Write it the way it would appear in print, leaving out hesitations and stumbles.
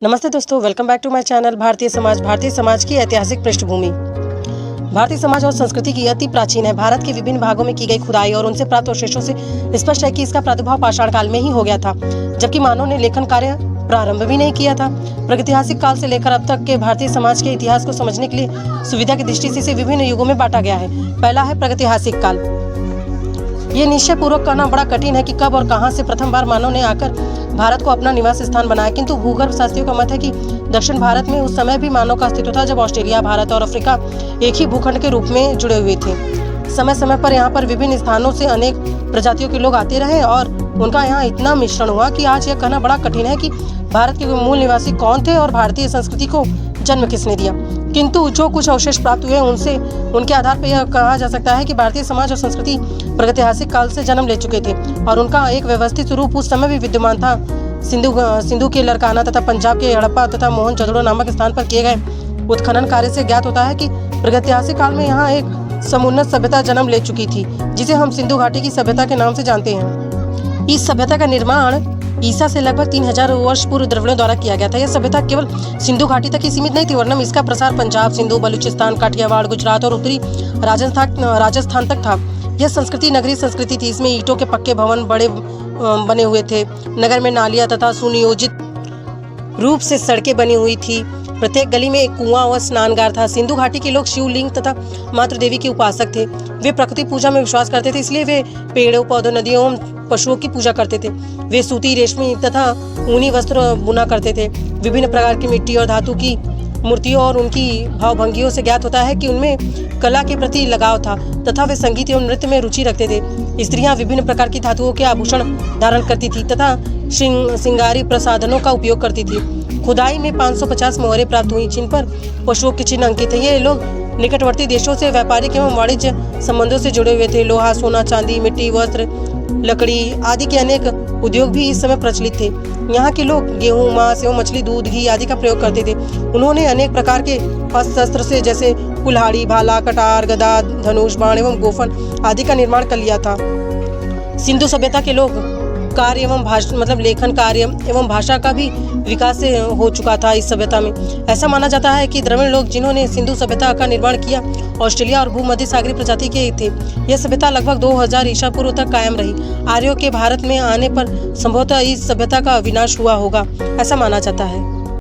नमस्ते दोस्तों, welcome back to my channel भारतीय समाज की ऐतिहासिक पृष्ठभूमि। भारतीय समाज और संस्कृति की अति प्राचीन है। भारत के विभिन्न भागों में की गई खुदाई और उनसे प्राप्त अवशेषों से स्पष्ट है कि इसका प्रादुर्भाव पाषाण काल में ही हो गया था, जबकि मानव ने लेखन कार्य प्रारंभ भी नहीं किया था। प्रागैतिहासिक काल से लेकर अब तक के भारतीय समाज के इतिहास को समझने के लिए सुविधा की दृष्टि से इसे विभिन्न युगों में बांटा गया है। पहला है प्रागैतिहासिक काल। ये निश्चय पूर्वक कहना बड़ा कठिन है कि कब और कहां से प्रथम बार मानव ने आकर भारत को अपना निवास स्थान बनाया, किंतु भूगर्भ शास्त्रियों का मत है कि दक्षिण भारत में उस समय भी मानव का अस्तित्व था, जब ऑस्ट्रेलिया, भारत और अफ्रीका एक ही भूखंड के रूप में जुड़े हुए थे। समय समय पर यहाँ पर विभिन्न स्थानों से अनेक प्रजातियों के लोग आते रहे और उनका यहाँ इतना मिश्रण हुआ कि आज यह कहना बड़ा कठिन है कि भारत के मूल निवासी कौन थे और भारतीय संस्कृति को जन्म किसने दिया। किंतु जो कुछ अवशेष प्राप्त हुए उनके आधार पर यह कहा जा सकता है कि भारतीय समाज और संस्कृति प्रागैतिहासिक काल से जन्म ले चुके थे और उनका एक व्यवस्थित रूप उस समय भी विद्यमान था। सिंधु के लड़काना तथा पंजाब के हड़प्पा तथा मोहनजोदड़ो नामक स्थान पर किए गए उत्खनन कार्य से ज्ञात होता है कि प्रागैतिहासिक काल में यहाँ एक समुन्नत सभ्यता जन्म ले चुकी थी, जिसे हम सिंधु घाटी की सभ्यता के नाम से जानते हैं। इस सभ्यता का निर्माण ईसा से लगभग 3000 वर्ष पूर्व द्रविड़ों द्वारा किया गया था। यह सभ्यता केवल सिंधु घाटी तक ही सीमित नहीं थी, वरन इसका प्रसार पंजाब, सिंधु, बलूचिस्तान, काठियावाड़, गुजरात और उत्तरी राजस्थान तक था। यह संस्कृति नगरीय संस्कृति थी। इसमें ईंटों के पक्के भवन बड़े बने हुए थे। नगर में नालियां तथा सुनियोजित रूप से सड़कें बनी हुई थी। प्रत्येक गली में एक कुआं और स्नानगार था। सिंधु घाटी के लोग शिवलिंग तथा मातृ देवी के उपासक थे। वे प्रकृति पूजा में विश्वास करते थे, इसलिए वे पेड़ों, पौधों, नदियों एवं पशुओं की पूजा करते थे। वे सूती, रेशमी तथा ऊनी वस्त्र बुना करते थे। विभिन्न प्रकार की मिट्टी और धातु की मूर्तियों और उनकी भावभंगियों से ज्ञात होता है कि उनमें कला के प्रति लगाव था तथा वे संगीत एवं नृत्य में रुचि रखते थे। स्त्रियां विभिन्न प्रकार की धातुओं के आभूषण धारण करती थी तथा श्रृंगारी प्रसाधनों का उपयोग करती थी। खुदाई में 550 मोहरें प्राप्त हुई, जिन पर पशुओं के चिन्ह अंकित थे। ये लोग निकटवर्ती देशों से व्यापारिक एवं वाणिज्य संबंधों से जुड़े हुए थे। लोहा, सोना, चांदी, मिट्टी, वस्त्र, लकड़ी आदि के अनेक उद्योग भी इस समय प्रचलित थे। यहाँ के लोग गेहूं, मांस एवं मछली, दूध, घी आदि का प्रयोग करते थे। उन्होंने अनेक प्रकार के शस्त्र से जैसे कुल्हाड़ी, भाला, कटार, गदा, धनुष, बाण एवं गोफन आदि का निर्माण कर लिया था। सिंधु सभ्यता के लोग कार्य एवं भाषा लेखन कार्य एवं भाषा का भी विकास हो चुका था इस सभ्यता में। ऐसा माना जाता है कि द्रविड़ लोग, जिन्होंने सिंधु सभ्यता का निर्माण किया, ऑस्ट्रेलिया और भूमध्य सागरीय प्रजाति के थे। यह सभ्यता लगभग 2000 ईसा पूर्व तक कायम रही। आर्यों के भारत में आने पर संभवतः इस सभ्यता का विनाश हुआ होगा, ऐसा माना जाता है।